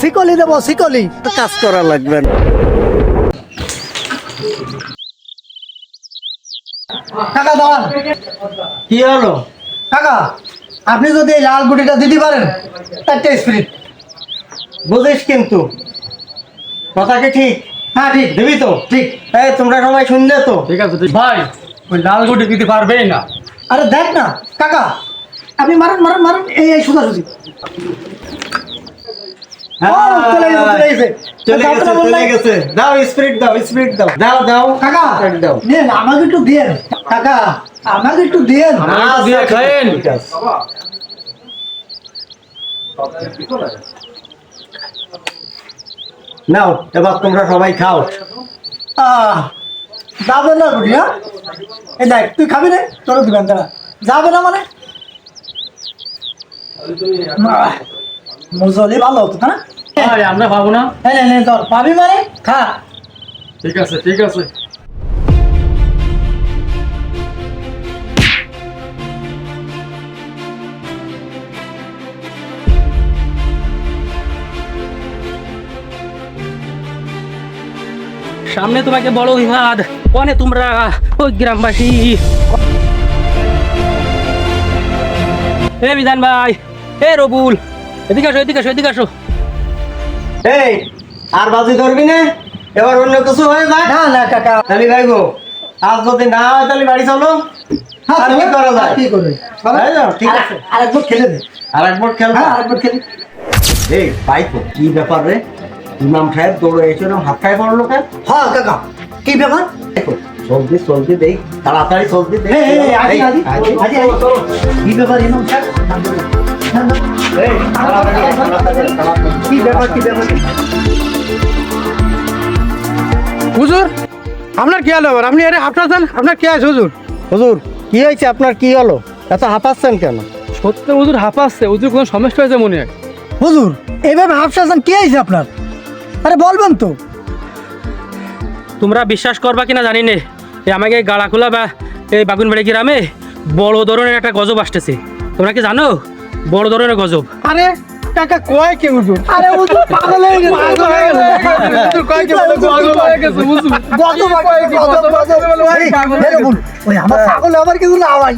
শিকলি দেবো শিকলি, তো কাজ করা লাগবে না। কাকা দাঁড়ান। কি হলো কাকা আপনি যদি এই লাল গুটিটা দিতে পারেন, একটা স্পিরিট। বুঝিস কিন্তু কথা কি ঠিক? হ্যাঁ ঠিক, দিবি তো? ঠিক। এই তোমরা সবাই শুনলে তো? ঠিক আছে ভাই, ওই লাল গুটি দিতে পারবেই না। আরে দেখ না কাকা, আপনি মারেন মারেন মারেন, এই সোজাসুজি। চলে গেছে চলে গেছে চলে গেছে চলে গেছে। দাও স্পিরিট দাও, স্পিরিট দাও, দাও দাও কাকা স্পিরিট দাও। নেন, আমাকে একটু দেন কাকা, আমাকে একটু দেন। আমাকে দিয়ে খায়েন। ঠিক আছে। নাও এবার তোমরা সবাই খাও। যাবে না গুটি, হ্যাঁ এই দেখ তুই খাবি না, তোর দোকান তারা যাবে না মানে মজলি ভালো হতো না। ভাই আমরা পাবো না। হ্যাঁ তোর পাবি মানে খা। ঠিক আছে ঠিক আছে। সামনে তোমাকে বড় বিবাদ, কনে তোমরা ওই গ্রামবাসী। এ বিধান ভাই, এ রবুল, এদিকে আসো এদিকে আসো এদিকে আসো। এই আর বাজি ধরবি না, এবার অন্য কিছু হয়ে যায়। না না কাকা, তাহলে ভাই গো, আজ যদি না হয় তাহলে বাড়ি চলো। আর কি করা যায়? কি করবে তাই না? ঠিক আছে, আরেকবার খেলে দে। আর একবার খেল। হ্যাঁ আরেকবার খেলে। এই ভাই তো কি ব্যাপার রে, ইমাম সাহেব দৌড়ে এসে হাত খায় পড়লো কেন? হ্যাঁ কাকা কি ব্যাপার? চলতি চলতি দেই, তাড়াতাড়ি চলতি দেই। আজি আজি আজি আজি কি ব্যাপার ইমাম সাহেব? এই, তাড়াতাড়ি, তাড়াতাড়ি, তাড়াতাড়ি। কি ব্যাপার কি ব্যাপার? হুজুর আপনার কি হলো? আপনি আরে হাঁপটাছেন, আপনার কি আছে হুজুর? হুজুর কি হয়েছে আপনার, কি হলো এত হাঁপাচ্ছেন কেন? সত্যি হুজুর হাঁপাচ্ছে, হুজুর কোনো সমস্যা হয়েছে মনে হয়। হুজুর এইভাবে হাফসান কি হয়েছে আপনার? আরে বলবেন তো। তোমরা বিশ্বাস করবা কিনা জানি না, এই আমাকে গাড়াখোলা বা এই বাগুনবাড়ি গ্রামে বড় ধরনের একটা গজব আসতেছে। তোমরা কি জানো? বড় ধরনের গজব। আরে কাকা কয় কি হুজুর? আরে হুজুর পাগল হয়ে গেছে, পাগল হয়ে গেছে। হুজুর কয় কি বলে পাগল হয়ে গেছে হুজুর। ওই আমার পাগল আবার কিছু না ভাই।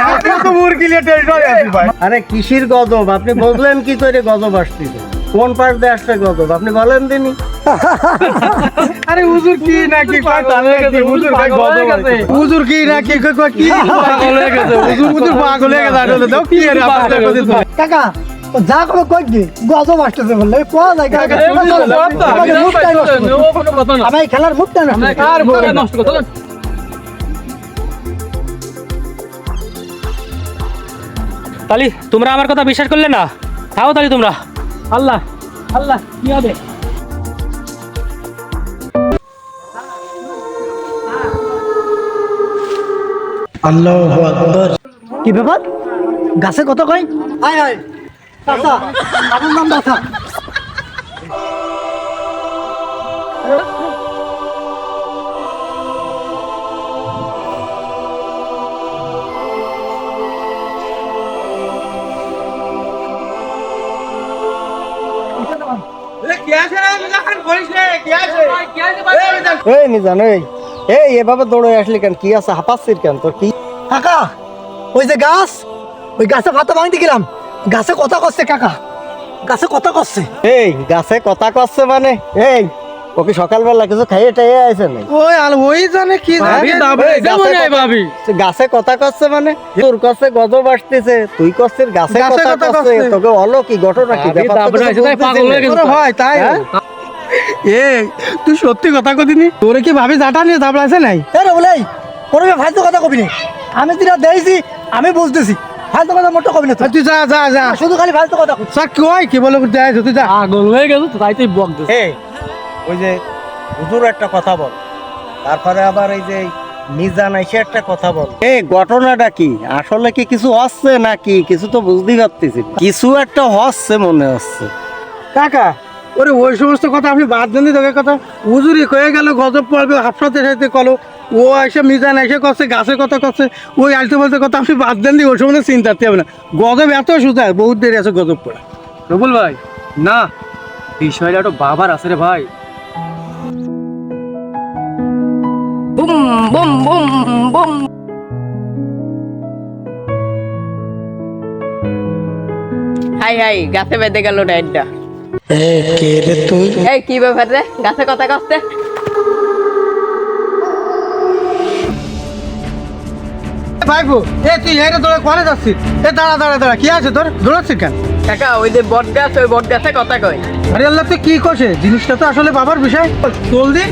আপনি তো মুরগি নিয়ে টেনশনে আছেন ভাই। আরে কিসির গজব, আপনি বললেন কি করে গজব আসতেছে? কোন পাশ দিয়ে আসছে গজব আপনি বলেন দিনই। আরে হুজুর কি নাকি কয় পাগল হয়ে গেছে হুজুর, কয় গজব আছে। হুজুর কি নাকি কয় কি পাগল হয়ে গেছে হুজুর, হুজুর পাগল হয়ে গেছে। আসলে দাও কি এর আপনাদের কথা শুনে। কাকা ও যা করে কই দি গজব আসতেছে বললে কোয়া যায় কাকা। আমি খেলার মুখটা না আর নষ্ট করতে তালি তোমরা আমার কথা বিশ্বাস করলে না, খাও তালি তোমরা। আল্লাহ আল্লাহ কি হবে? আল্লাহু আকবার। কি ব্যাপার? গাছে কত কই? আয় আয় চাচা, আমার নাম চাচা। এই মিজান এই এভাবে দৌড়ে আসলি কেন? কি আছে, হাঁপাচ্ছিস কেন? তোর কি? কাকা ওই যে গাছ, ওই গাছে ভাতা ভাঙতে গেলাম, গাছে কথা করছে কাকা, গাছে কথা করছে। এই গাছে কথা কচ্ছে মানে? এই ওকে সকালবেলা কিছু খাইয়ে টাইয়ে আছে না? ওই আর ওই জানে কি ভাবি গাছে কথা কচ্ছে মানে? তোর কাছে গজব আসতেছে, তুই করছিস গাছে কথা কচ্ছে, তোকে হলো কি ঘটনা কি? পাগল হয়ে গেছে ভাই তাই। এ তুই সত্যি কথা কদিনি, তোরে কি ভাবি জাটা নিয়ে দাবড়াইছে নাই? রে বলে পড়বে ফালতু কথা কবি না, আমি যেটা দেখছি আমি বুঝতেছি, ফালতু কথা মোটো কবি না তো। তুই যা যা যা, শুধু খালি ফালতু কথা কবি। স্যার কই কি বলে তুই যা। পাগল হয়ে গেছো তো, তাই তুই বক দিস। এই ওই যে হুজুর একটা কথা বল, তারপরে আবার এই যে মিজান এসে একটা কথা বল। এই ঘটনাটা কি আসলে, কি কিছু হচ্ছে নাকি? কিছু তো বুঝতেই পারতেছি, কিছু একটা হচ্ছে মনে হচ্ছে। কাকা ওরে ওই সমস্ত কথা আপনি বাদ দেন, তোকে কথা হুজুরি কয়ে গেল গজব পড়বে হাফসাতে সাথে কলো, ও এসে মিজান এসে করছে গাছে কথা করছে, ওই আলতে বলতে কথা আপনি বাদ দেন ওই সময় চিন্তা হবে না। গজব এত সোজা, বহুত দেরি আছে গজব পড়া। রবুল ভাই না, বিষয়টা তো বাবার আছে রে ভাই। Boom boom boom boom. High high গাছে বেঁধে গেল ডাইটটা। কে রে তুই? এই কি ব্যাপার রে, গাছে কথা কচ্ছে? ভাইবো, এ তুই এই রে তোরা কোনে যাচ্ছিস? এ দাঁড়া দাঁড়া দাঁড়া, কি আছে তোর? দৌড়াচ্ছিস কেন? কাকা ওই যে বট গাছ, ওই বট গাছে কথা কয়। আরে আল্লাহ, তুই কি করছে? জিনিসটা তো আসলে বাবার বিষয়। চল দি।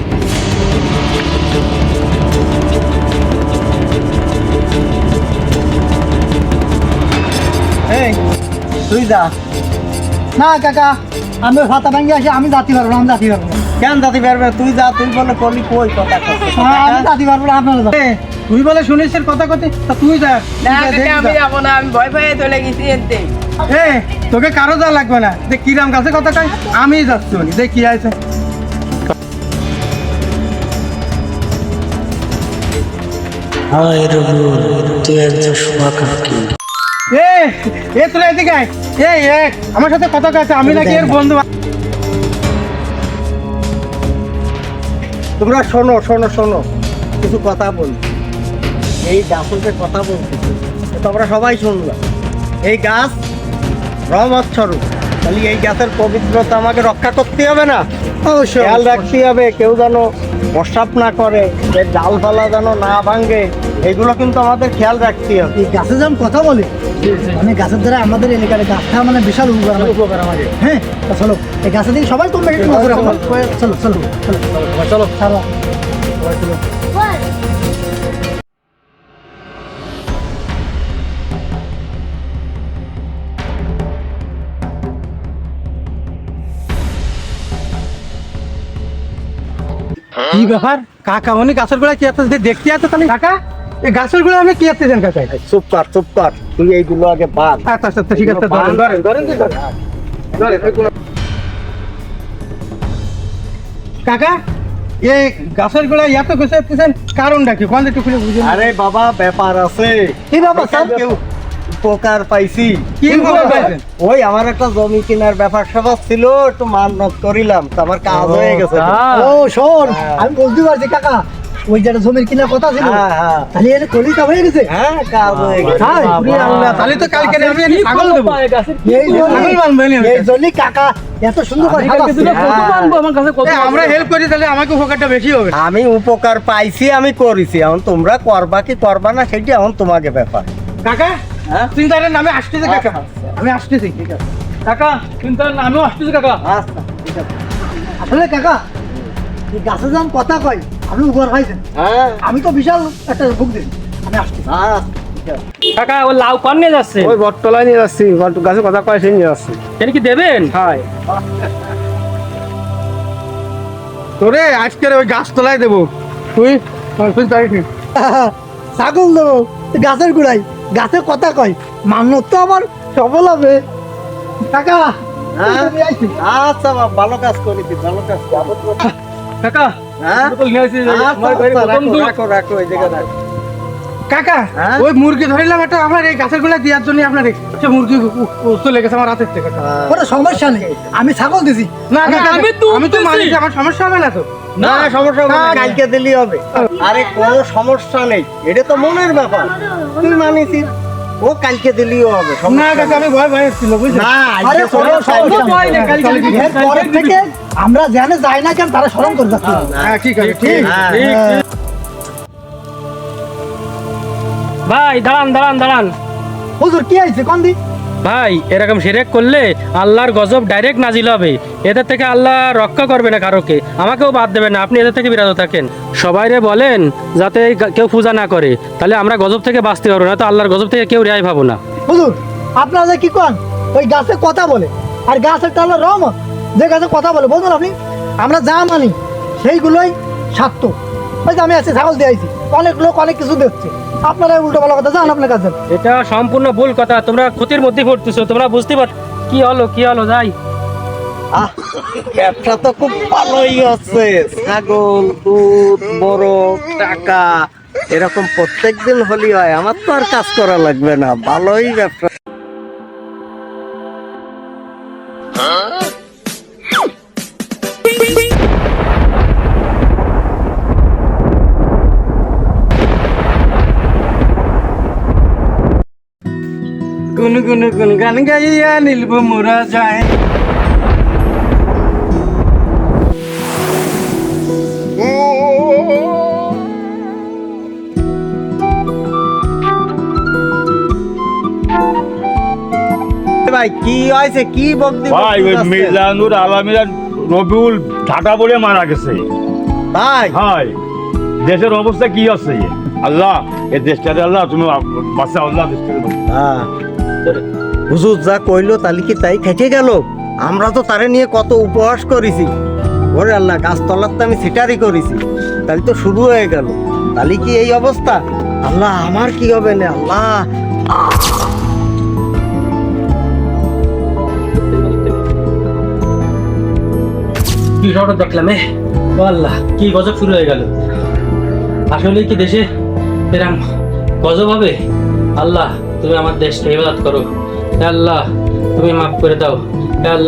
এই তুই যা। না কাকা, আমি ফাতা ভাঙ্গি আসি, আমি যাতে পারবো না, আমি যাতে পারবো না। কেন জাতি পারবে? তুই যা, তুই বলে কলি কই কথা করছিস? আমি যাতে পারবো না, আপনারা যান। এ, তুই বলে শুনিস এর কথা কথা, তা তুই যা। না তুই যা, দেখ কাকা আমি যা। যাবো না, আমি ভয় ভয়ে চলে গেছি এতে। এ, তোকে কারো যা লাগবে না। দেখ কিরাম গাছে কথা কয়, আমি যাচ্ছি উনি। দেখ কি আছে। হায় রবুল, তুই একজন শুভাকাঙ্ক্ষী। এ, এ তোরা এদিকে আয়। এই আমার সাথে কথা কয়েছে, আমি নাকি এর বন্ধু। তোমরা শোনো শোনো শোনো, কিছু কথা বল। এই গাছের কথা বলতেছি, তোমরা সবাই শুনলো। এই গাছ রহমত স্বরূপ, তাহলে এই গাছের পবিত্রতা আমাকে রক্ষা করতে হবে না? অবশ্যই খেয়াল রাখতে হবে, কেউ যেন প্রস্রাব না করে, এর ডালপালা যেন না ভাঙে, এগুলো কিন্তু আমাদের খেয়াল রাখতে হবে। এই গাছে যখন কথা বলে, মানে গাছের দ্বারা আমাদের এলাকার গাছটা মানে বিশাল উপকার আমাদের। হ্যাঁ, তা চলো এই গাছের দিকে সবাই তোমরা একটু নজর রাখো। চলো চলো চলো চলো চলো। কি ব্যাপার? কাকা উনি গাছের গোড়ায় কি আছে দেখতে আছে তাহলে? কাকা এই গাছের গোড়ায় আপনি কি আসতেছেন কাকা? চুপ কর চুপ কর, তুই এইগুলো আগে বাদ। আচ্ছা আচ্ছা ঠিক আছে, ধরেন ধরেন ধরেন ধরেন। কাকা এই গাছের গোড়ায় এত কিছু আসতেছেন, কারণটা কি? কোন একটু খুলে বুঝুন। আরে বাবা, ব্যাপার আছে। কি ব্যাপার স্যার? কেউ উপকার পাইছি। কি উপকার পাইছেন? ওই আমার একটা জমি কেনার ব্যাপার স্যাপার ছিল, একটু মান্যত করিলাম, তো আমার কাজ হয়ে গেছে। ও শোন, আমি বুঝতে পারছি কাকা, ওই যেটা জমির কেনার কথা ছিল, হ্যাঁ হ্যাঁ তাহলে এর কলিটা হয়ে গেছে। হ্যাঁ, কাজ হয়ে গেছে। হায়, ওরে আল্লাহ, তাহলে তো কালকে আমি একটা ছাগল দেবো। এই জন্যই- ছাগল বানবেন আমি। এই জন্যই কাকা এত সুন্দর করে সাজাচ্ছে। এ, আমরা হেল্প করি তাহলে আমাকে উপকারটা বেশি হবে। আমি উপকার পাইছি, আমি করেছি, এখন তোমরা করবা কি করবা না সেটা এখন তোমাকে ব্যাপার। কাকা হ্যাঁ? চিন্তার নামে আসতেছে কাকা, আমি আসতেছি। ঠিক আছে কাকা, চিন্তার নামেও আসতেছে কাকা। আচ্ছা ঠিক আছে। আসলে কাকা, এই গাছে যখন কথা কয়, আপনি উপকার পাইছেন। হ্যাঁ আমি তো বিশাল একটা বুক দিন, আমি আসছি। আচ্ছা ঠিক আছে। কাকা ও লাউ কন নিয়ে যাচ্ছে? ওই বটতলায় নিয়ে যাচ্ছি, গাছে কথা কয় সেই নিয়ে যাচ্ছি। এটা কি দেবেন? হাই তোরে আজকের ওই গাছ তলায় দেবো। তুই তুই তাই ঠিক। ছাগল দেবো গাছের গুড়াই, গাছে কথা কয়, মান্যত তো আমার সফল হবে। কাকা হ্যাঁ? আমি আইছি। আচ্ছা বাবা, ভালো কাজ করেছি, ভালো কাজ। কাকা হ্যাঁ বোতল নিয়ে আসি, আচ্ছা, আমার ঘরে আচ্ছা, বোতল রাখো, দুই। রাখো রাখো এই জায়গায় রাখো। কাকা হ্যাঁ? ওই মুরগি ধরিলাম একটা, আপনার এই গাছের গোড়ায় দেওয়ার জন্য আপনার সে মুরগি চলে গেছে আমার হাতের থেকে। কোনো সমস্যা নেই, আমি ছাগল দিছি। না কাকা, আমি তো আমি তো উঠতেছি। মানি যে আমার সমস্যা হবে না তো। না সমস্যা হবে না, না, কালকে দিলেই হবে। আরে কোনো সমস্যা নেই, এটা তো মনের ব্যাপার। তুই মানিস, ও কালকে দিলেও হবে, না সমস্যা কাকা, নেই। আমি ভয় ভয় ছিল বুঝলেন। না, আরে আজকে কোনো কোনো সমস্যা সমস্যা নেই। নেই। এর পরের থেকে আমরা জানে যাই না কেন, তারা স্মরণ করে যাচ্ছি। হ্যাঁ ঠিক আছে, ঠিক হ্যাঁ। হ্যাঁ। ভাই দাঁড়ান দাঁড়ান দাঁড়ান। হুজুর কি আইছে কোন দি? ভাই এরকম শিরক করলে আল্লাহর গজব ডাইরেক্ট নাজিল হবে। এদের থেকে আল্লাহ রক্ষা করবে না কারোকে, আমাকেও বাদ দেবেন না। আপনি এদের থেকে বিরত থাকেন। সবাইরে বলেন যাতে কেউ পূজা না করে, তাহলে আমরা গজব থেকে বাঁচতে পারবো না, তো আল্লাহর গজব থেকে কেউ রেহাই পাবো না। হুজুর আপনারা যে কি কন, ওই গাছে কথা বলে, আর গাছের টালা রহমত, যে গাছে কথা বলে বুঝলেন আপনি, আমরা যা মানি সেইগুলোই সত্য। ওই যে আমি আছি, ছাগল দিয়ে আইছি, অনেক লোক অনেক কিছু দেখছে, আপনারা উল্টো ভালো কথা জান আপনার কাছে। এটা সম্পূর্ণ ভুল কথা, তোমরা ক্ষতির মধ্যে পড়তেছো, তোমরা বুঝতে পার কি হলো কি হলো। যাই আহ, ব্যবসা তো খুব ভালোই হচ্ছে। ছাগল, দুধ, মোরগ, টাকা এরকম প্রত্যেকদিন হলি হয়, আমার তো আর কাজ করা লাগবে না, ভালোই ব্যবসা। গুন গুন গান গাইয়া নীলব মোরা যায়। ভাই কি হয়েছে, কি বকদি ভাই ওই মিজানুর আলমিরা রবিউল ঢাকা বলে মারা গেছে। ভাই ভাই দেশের অবস্থা কি আছে? আল্লাহ এই দেশটারে আল্লাহ তুমি বাঁচা, আল্লাহ দেশটারে বাঁচাও। হ্যাঁ, হুজুর যা কইলো তাহলে কি তাই খেটে গেল? আমরা তো তারে নিয়ে কত উপহাস করেছি, ওরে আল্লাহ গাছতলার তো আমি সিটারি করেছি, তাহলে তো শুরু হয়ে গেল। তাহলে কি এই অবস্থা? আল্লাহ আমার কি হবে না? আল্লাহ কি সবটা দেখলাম ও আল্লাহ, কি গজব শুরু হয়ে গেল। আসলে কি দেশে এরম গজব হবে? আল্লাহ তুমি আমার দেশকে হেফাজত করো, হে আল্লাহ তুমি মাফ করে দাও, হে আল্লাহ।